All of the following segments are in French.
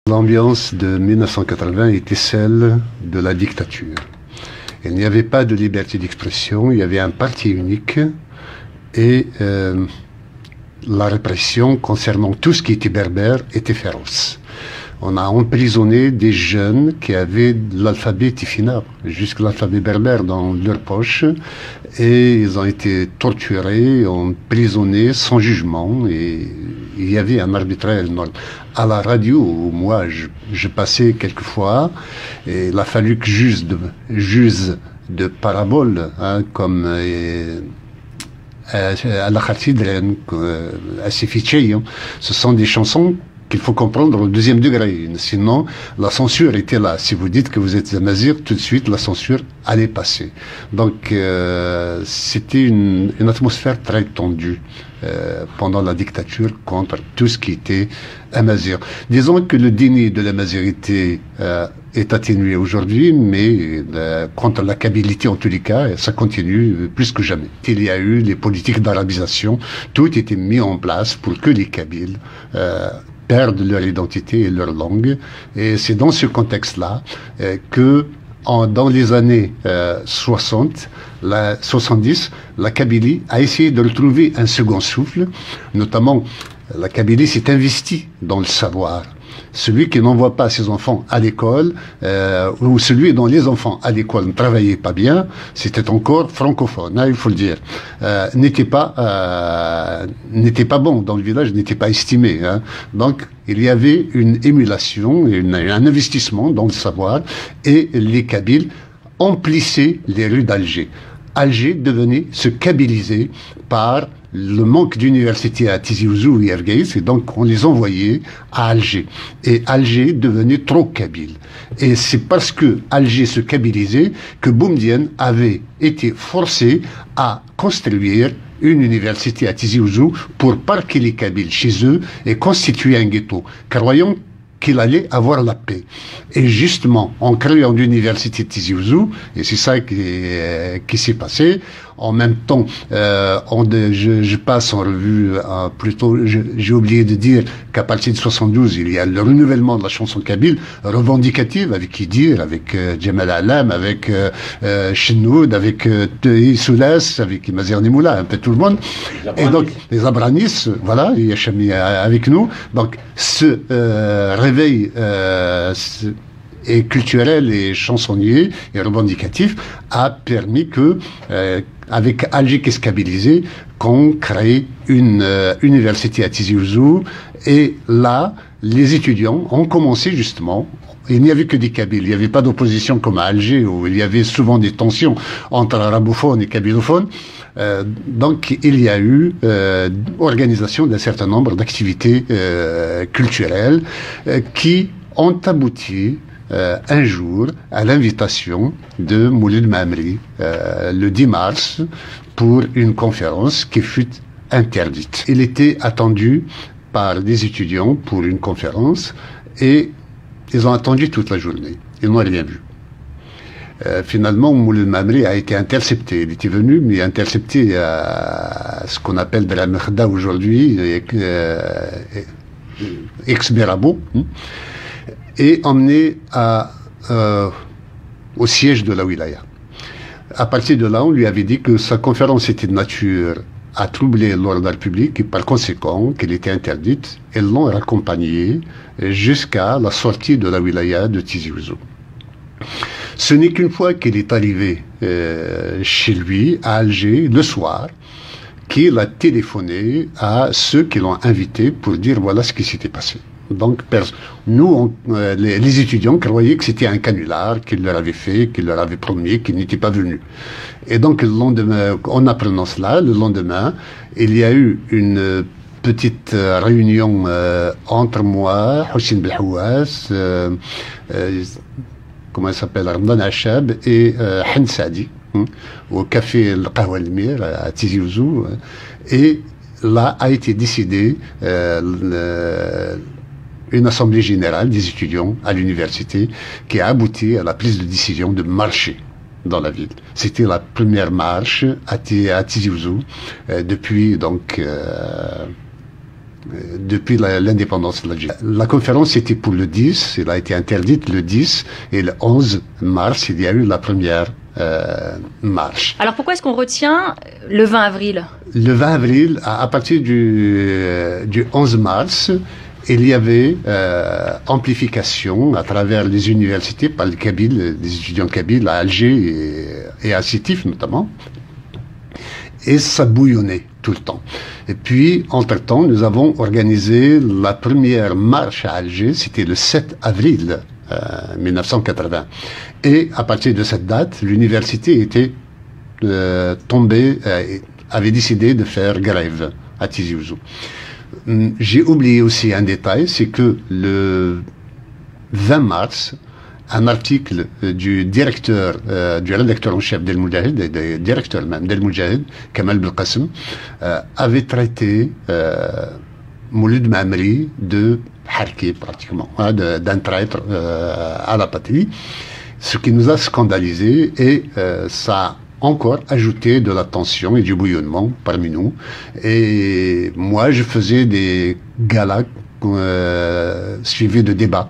L'ambiance de 1980 était celle de la dictature. Il n'y avait pas de liberté d'expression, il y avait un parti unique et la répression concernant tout ce qui était berbère était féroce. On a emprisonné des jeunes qui avaient l'alphabet tifina, jusqu'à l'alphabet berbère dans leur poche, et ils ont été torturés, emprisonnés sans jugement, et il y avait un arbitraire énorme. À la radio, moi, je passais quelquefois, et il a fallu que j'use de paraboles, hein, comme à la Khatidren, à Sefiché, ce sont des chansons qu'il faut comprendre au deuxième degré. Sinon, la censure était là. Si vous dites que vous êtes amazir, tout de suite, la censure allait passer. Donc, c'était une atmosphère très tendue pendant la dictature contre tout ce qui était amazir. Disons que le déni de l'amazirité est atténué aujourd'hui, mais contre la kabylie, en tous les cas, ça continue plus que jamais. Il y a eu les politiques d'arabisation, tout était mis en place pour que les Kabyles perdent leur identité et leur langue. Et c'est dans ce contexte-là que dans les années 70, la Kabylie a essayé de retrouver un second souffle. Notamment, la Kabylie s'est investie dans le savoir. Celui qui n'envoie pas ses enfants à l'école, ou celui dont les enfants à l'école ne travaillaient pas bien, c'était encore francophone, hein, il faut le dire, n'était pas bon dans le village, n'était pas estimé. Hein. Donc, il y avait une émulation, un investissement dans le savoir, et les Kabyles emplissaient les rues d'Alger. Alger devenait se kabyliser par le manque d'universités à Tizi Ouzou et Ergueis, et donc on les envoyait à Alger. Et Alger devenait trop kabyle. Et c'est parce que Alger se kabylisait que Boumedienne avait été forcé à construire une université à Tizi Ouzou pour parquer les Kabyles chez eux et constituer un ghetto, croyant qu'il allait avoir la paix. Et justement, en créant l'université de Tizi Ouzou, et c'est ça qui s'est passé, en même temps, je passe en revue, plutôt, j'ai oublié de dire qu'à partir de 72, il y a le renouvellement de la chanson kabyle, revendicative, avec Idir, avec Djemal Alam, avec Chennoud, avec Tehi Soulas, avec Mazir Nimoula, un peu tout le monde. Et donc, les Abranis, voilà, il y a Chami avec nous. Donc, ce réveil et culturel et chansonnier et revendicatif a permis que, avec Alger qui se kabylisait, qu'on crée une université à Tizi Ouzou. Et là, les étudiants ont commencé justement. Il n'y avait que des Kabyles. Il n'y avait pas d'opposition comme à Alger, où il y avait souvent des tensions entre arabophones et kabylophones. Donc, il y a eu organisation d'un certain nombre d'activités culturelles qui ont abouti un jour à l'invitation de Moulid Mamri le 10 mars pour une conférence qui fut interdite. Il était attendu par des étudiants pour une conférence et ils ont attendu toute la journée. Ils n'ont rien vu. Finalement, Moulid Mamri a été intercepté. Il était venu, mais intercepté à ce qu'on appelle de la Merda aujourd'hui, ex-Berabo, et emmené au siège de la wilaya. À partir de là, on lui avait dit que sa conférence était de nature à troubler l'ordre public et par conséquent qu'elle était interdite. Ils l'ont raccompagné jusqu'à la sortie de la wilaya de Tizi Ouzou. Ce n'est qu'une fois qu'il est arrivé chez lui, à Alger, le soir, qu'il a téléphoné à ceux qui l'ont invité pour dire voilà ce qui s'était passé. Donc, nous, les étudiants croyaient que c'était un canular qu'il leur avait fait, qu'il leur avait promis, qu'il n'était pas venu. Et donc, le lendemain, en apprenant cela, le lendemain, il y a eu une petite réunion entre moi, Houssine Belhouas, comment il s'appelle, Ramadan Achab et Hen Sadi, au café Le Qahwa Elmir à Tizi Ouzou. Et là a été décidé une assemblée générale des étudiants à l'université qui a abouti à la prise de décision de marcher dans la ville. C'était la première marche à Tizi Ouzou depuis donc depuis l'indépendance de l'Algérie. La conférence était pour le 10, elle a été interdite le 10, et le 11 mars, il y a eu la première marche. Alors pourquoi est-ce qu'on retient le 20 avril? Le 20 avril, à partir du 11 mars, il y avait amplification à travers les universités par les Kabyles, les étudiants kabyles à Alger et à Sétif notamment. Et ça bouillonnait tout le temps. Et puis, entre-temps, nous avons organisé la première marche à Alger, c'était le 7 avril 1980. Et à partir de cette date, l'université était tombée, avait décidé de faire grève à Tizi Ouzou. J'ai oublié aussi un détail, c'est que le 20 mars, un article du directeur, du rédacteur en chef d'El Moudjahid, directeur même d'El Moudjahid, Kamal Belkacem, avait traité Mouloud Mamri de harki pratiquement, d'un traître à la patrie, ce qui nous a scandalisé et ça a encore ajouté de la tension et du bouillonnement parmi nous. Et moi, je faisais des galas suivis de débats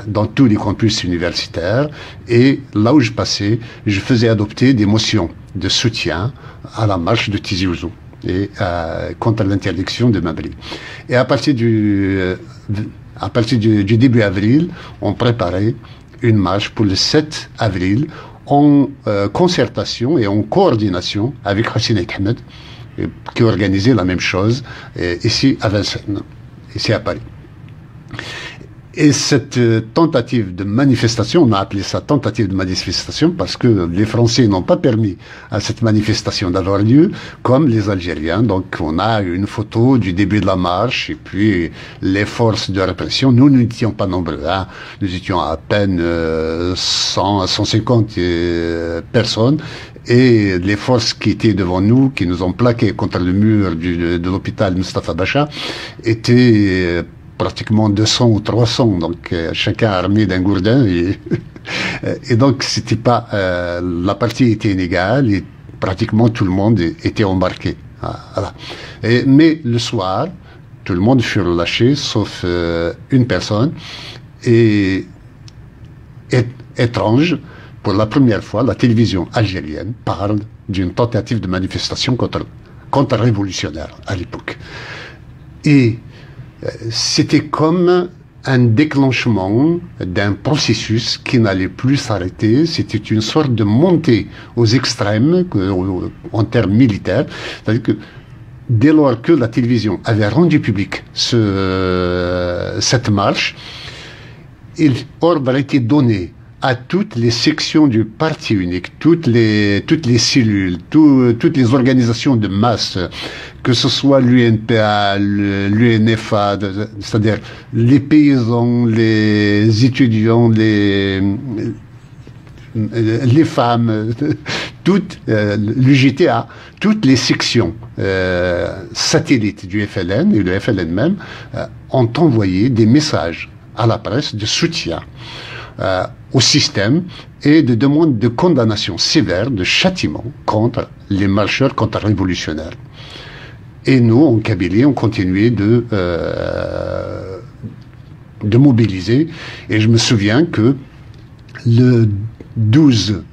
dans tous les campus universitaires, et là où je passais, je faisais adopter des motions de soutien à la marche de Tizi Ouzou et contre l'interdiction de Mamri. Et à partir du début avril, on préparait une marche pour le 7 avril en concertation et en coordination avec Hassine Ahmed, qui organisait la même chose ici à Vincennes, ici à Paris. Et cette tentative de manifestation, on a appelé ça tentative de manifestation parce que les Français n'ont pas permis à cette manifestation d'avoir lieu, comme les Algériens. Donc on a une photo du début de la marche et puis les forces de répression. Nous n'étions pas nombreux, hein. Nous étions à peine 100 à 150 personnes. Et les forces qui étaient devant nous, qui nous ont plaqués contre le mur de l'hôpital Mustafa Bacha, étaient pratiquement 200 ou 300, donc chacun armé d'un gourdin, et donc c'était pas la partie était inégale et pratiquement tout le monde était embarqué. Voilà. Mais le soir, tout le monde fut relâché sauf une personne, et étrange, pour la première fois, la télévision algérienne parle d'une tentative de manifestation contre-révolutionnaire à l'époque. Et c'était comme un déclenchement d'un processus qui n'allait plus s'arrêter. C'était une sorte de montée aux extrêmes en termes militaires. C'est-à-dire que dès lors que la télévision avait rendu public cette marche, ordre a été donné à toutes les sections du parti unique, toutes les cellules, toutes les organisations de masse, que ce soit l'UNPA, l'UNFA, c'est-à-dire les paysans, les étudiants, les femmes, l'UJTA, toutes les sections satellites du FLN et le FLN même ont envoyé des messages à la presse de soutien au système et de demande de condamnation sévère, de châtiment contre les marcheurs contre-révolutionnaires. Et nous, en Kabylie, on continuait de mobiliser. Et je me souviens que le 12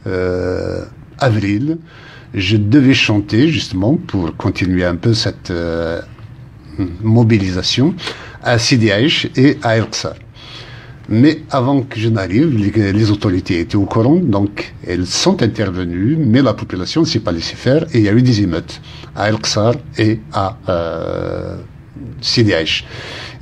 avril, je devais chanter, justement, pour continuer un peu cette mobilisation, à Sidi Aïch et à El Qsar. Mais avant que je n'arrive, les autorités étaient au courant, donc elles sont intervenues, mais la population ne s'est pas laissée faire, et il y a eu des émeutes à El Qsar et à Sidi Aïch.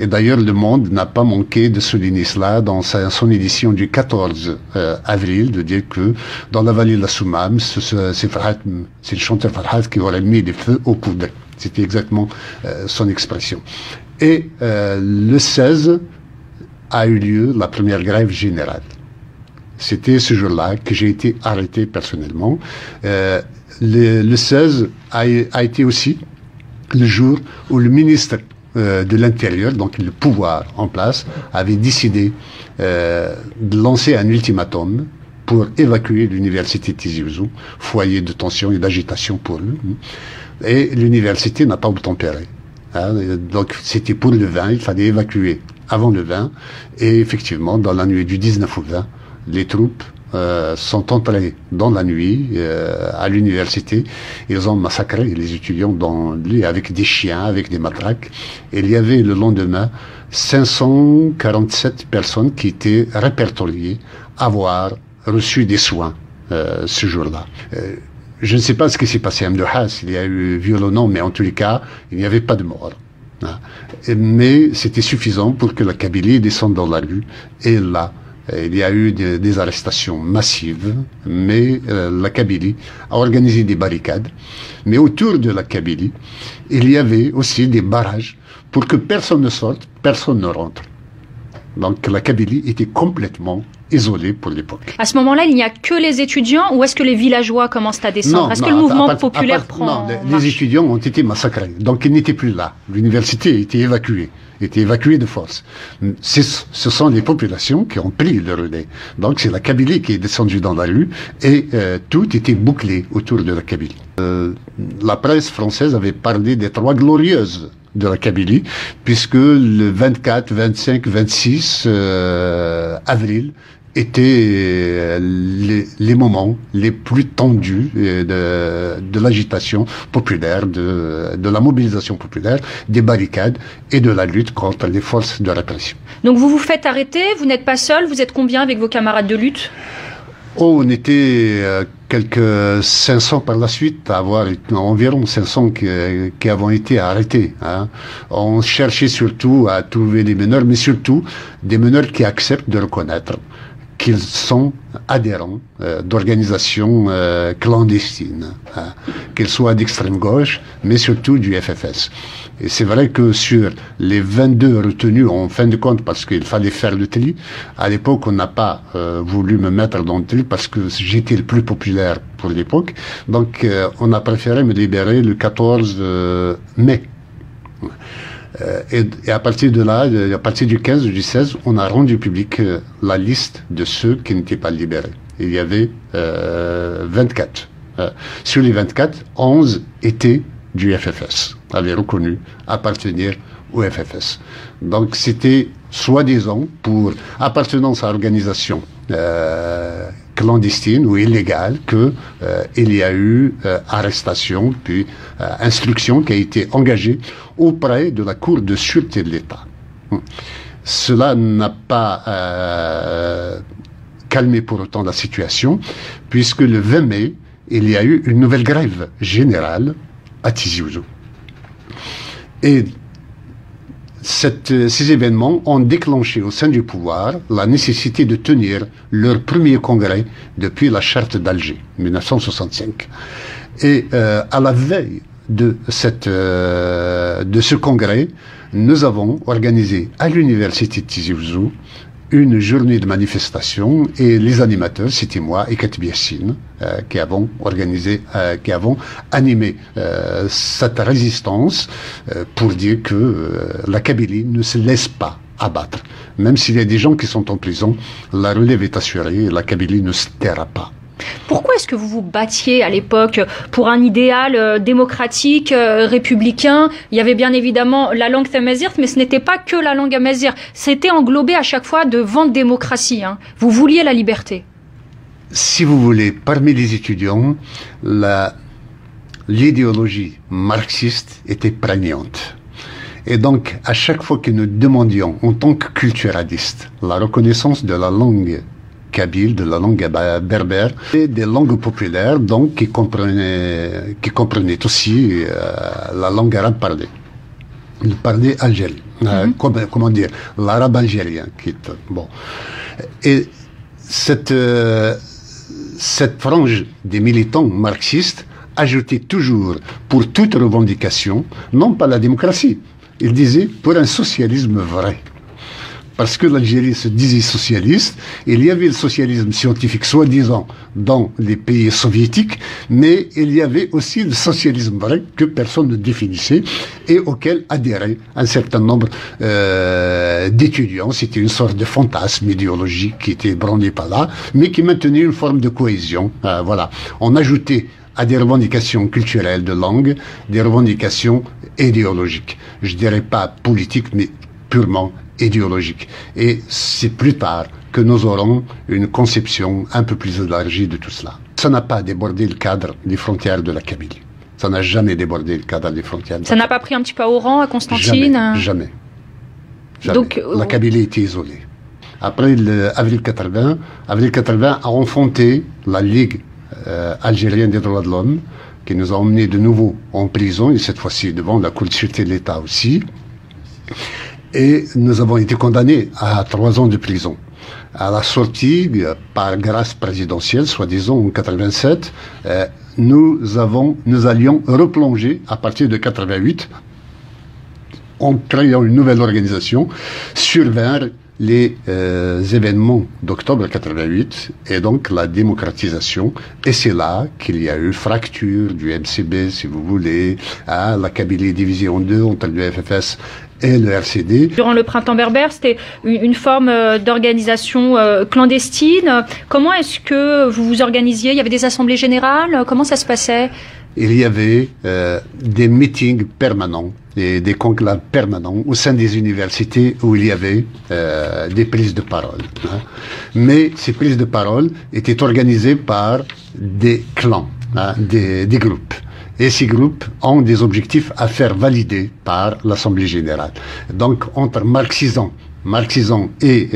Et d'ailleurs, Le Monde n'a pas manqué de souligner cela dans son édition du 14 avril, de dire que dans la vallée de la Soumam, c'est le chanteur Farhat qui aurait mis des feux aux poudres. C'était exactement son expression. Et le 16 a eu lieu la première grève générale. C'était ce jour-là que j'ai été arrêté personnellement. Le 16 a été aussi le jour où le ministre de l'Intérieur, donc le pouvoir en place, avait décidé de lancer un ultimatum pour évacuer l'université de Tizi Ouzou, foyer de tension et d'agitation pour eux. Et l'université n'a pas obtempéré. Hein, donc c'était pour le 20, il fallait évacuer avant le 20. Et effectivement, dans la nuit du 19 au 20, les troupes sont entrés dans la nuit à l'université. Ils ont massacré les étudiants avec des chiens, avec des matraques. Et il y avait le lendemain 547 personnes qui étaient répertoriées avoir reçu des soins ce jour-là. Je ne sais pas ce qui s'est passé à Mdouha, s'il y a eu viol ou non, mais en tous les cas, il n'y avait pas de mort. Mais c'était suffisant pour que la Kabylie descende dans la rue. Et là, il y a eu des arrestations massives, mais la Kabylie a organisé des barricades. Mais autour de la Kabylie, il y avait aussi des barrages pour que personne ne sorte, personne ne rentre. Donc la Kabylie était complètement isolée pour l'époque. À ce moment-là, il n'y a que les étudiants ou est-ce que les villageois commencent à descendre? Est-ce que le mouvement populaire prend... Non, les étudiants ont été massacrés, donc ils n'étaient plus là. L'université a été évacuée de force. Ce sont les populations qui ont pris le relais. Donc c'est la Kabylie qui est descendue dans la rue et tout était bouclé autour de la Kabylie. La presse française avait parlé des 3 glorieuses de la Kabylie, puisque le 24, 25, 26 avril étaient les moments les plus tendus de l'agitation populaire, de la mobilisation populaire, des barricades et de la lutte contre les forces de répression. Donc vous vous faites arrêter, vous n'êtes pas seul, vous êtes combien avec vos camarades de lutte? Oh, on était quelques 500 par la suite, environ 500 qui avons été arrêtés. Hein. On cherchait surtout à trouver des meneurs, mais surtout des meneurs qui acceptent de reconnaître qu'ils sont adhérents d'organisations clandestines, hein, qu'elles soient d'extrême gauche, mais surtout du FFS. Et c'est vrai que sur les 22 retenus, en fin de compte, parce qu'il fallait faire le tri, à l'époque, on n'a pas voulu me mettre dans le tri parce que j'étais le plus populaire pour l'époque. Donc, on a préféré me libérer le 14 mai. Et à partir de là, à partir du 15 ou du 16, on a rendu public la liste de ceux qui n'étaient pas libérés. Il y avait 24. Sur les 24, 11 étaient du FFS, avaient reconnu appartenir au FFS. Donc c'était soi-disant pour appartenance à organisation clandestine ou illégale que il y a eu arrestation puis instruction qui a été engagée auprès de la Cour de sûreté de l'État. Cela n'a pas calmé pour autant la situation, puisque le 20 mai, il y a eu une nouvelle grève générale à Tizi Ouzou. Et ces événements ont déclenché au sein du pouvoir la nécessité de tenir leur premier congrès depuis la charte d'Alger, 1965. Et à la veille de ce congrès, nous avons organisé à l'université de Tizi Ouzou une journée de manifestation et les animateurs, c'était moi et Katib Yassine, qui avons animé cette résistance pour dire que la Kabylie ne se laisse pas abattre. Même s'il y a des gens qui sont en prison, la relève est assurée et la Kabylie ne se taira pas. Pourquoi est-ce que vous vous battiez à l'époque pour un idéal démocratique, républicain? Il y avait bien évidemment la langue tamazight, mais ce n'était pas que la langue amazigh. C'était englobé à chaque fois de vent de démocratie. Hein. Vous vouliez la liberté. Si vous voulez, parmi les étudiants, l'idéologie marxiste était prégnante. Et donc, à chaque fois que nous demandions, en tant que culturalistes, la reconnaissance de la langue kabyle, de la langue berbère, et des langues populaires, donc qui comprenaient aussi la langue arabe parlée. Il parlait algérien, comment dire, l'arabe algérien, qui est bon. Et cette frange des militants marxistes ajoutait toujours, pour toute revendication, non pas la démocratie, il disait pour un socialisme vrai. Parce que l'Algérie se disait socialiste, il y avait le socialisme scientifique, soi-disant, dans les pays soviétiques, mais il y avait aussi le socialisme vrai que personne ne définissait et auquel adhéraient un certain nombre d'étudiants. C'était une sorte de fantasme idéologique qui était brandi par là, mais qui maintenait une forme de cohésion. Voilà. On ajoutait à des revendications culturelles de langue, des revendications idéologiques. Je dirais pas politiques, mais purement idéologiques. Et c'est plus tard que nous aurons une conception un peu plus élargie de tout cela. Ça n'a pas débordé le cadre des frontières de la Kabylie. Ça n'a jamais débordé le cadre des frontières. Ça n'a pas pris un petit peu au rang à Constantine? Jamais. Donc, la Kabylie était isolée. Après avril 80 a enfanté la Ligue algérienne des droits de l'homme, qui nous a emmenés de nouveau en prison, et cette fois-ci devant la Cour de sûreté de l'État aussi. Et nous avons été condamnés à 3 ans de prison. À la sortie, par grâce présidentielle, soi-disant en 87, nous allions replonger à partir de 88 en créant une nouvelle organisation, survinrent les événements d'octobre 88 et donc la démocratisation. Et c'est là qu'il y a eu fracture du MCB, si vous voulez, la Kabylie divisée en deux entre le FFS et le RCD. Durant le printemps berbère, c'était une forme d'organisation clandestine. Comment est-ce que vous vous organisiez? Il y avait des assemblées générales? Comment ça se passait? Il y avait des meetings permanents et des conclaves permanents au sein des universités où il y avait des prises de parole. Hein. Mais ces prises de parole étaient organisées par des clans, hein, des groupes. Et ces groupes ont des objectifs à faire valider par l'Assemblée générale. Donc, entre marxisants et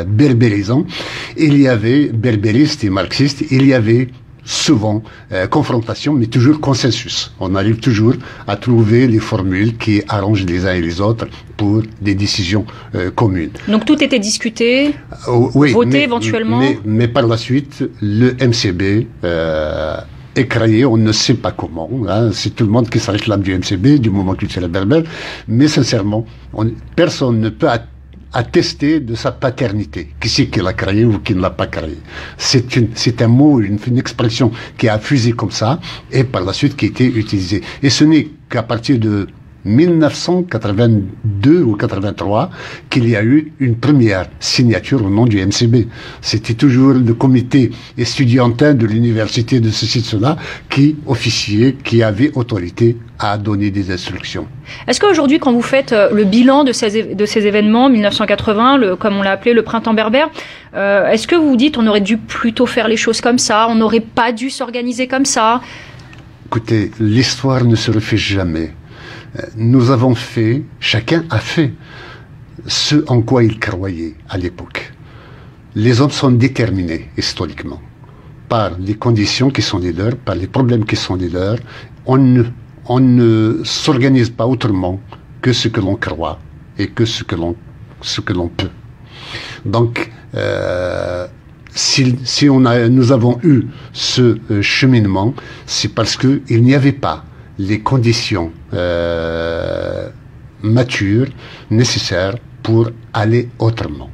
berbérisants, il y avait, berbéristes et marxistes, il y avait souvent confrontation, mais toujours consensus. On arrive toujours à trouver les formules qui arrangent les uns et les autres pour des décisions communes. Donc tout était discuté, oui, voté éventuellement. Mais par la suite, le MCB est créé, on ne sait pas comment. Hein, c'est tout le monde qui se réclame du MCB, du mouvement culturel berbère, mais sincèrement, personne ne peut attester de sa paternité. Qui c'est qui l'a créé ou qui ne l'a pas créé? C'est un mot, une expression qui a fusé comme ça et par la suite qui a été utilisée. Et ce n'est qu'à partir de 1982 ou 83 qu'il y a eu une première signature au nom du MCB. C'était toujours le comité estudiantin de l'université de ceci, de cela, qui officiait, qui avait autorité à donner des instructions. Est-ce qu'aujourd'hui, quand vous faites le bilan de ces événements, 1980, comme on l'a appelé le printemps berbère, est-ce que vous vous dites on aurait dû plutôt faire les choses comme ça, on n'aurait pas dû s'organiser comme ça? Écoutez, l'histoire ne se refait jamais. Nous avons fait, chacun a fait ce en quoi il croyait à l'époque. Les hommes sont déterminés historiquement par les conditions qui sont les leurs, par les problèmes qui sont les leurs. On ne s'organise pas autrement que ce que l'on croit et que ce que l'on peut. Donc, nous avons eu ce cheminement, c'est parce que il n'y avait pas les conditions matures nécessaires pour aller autrement.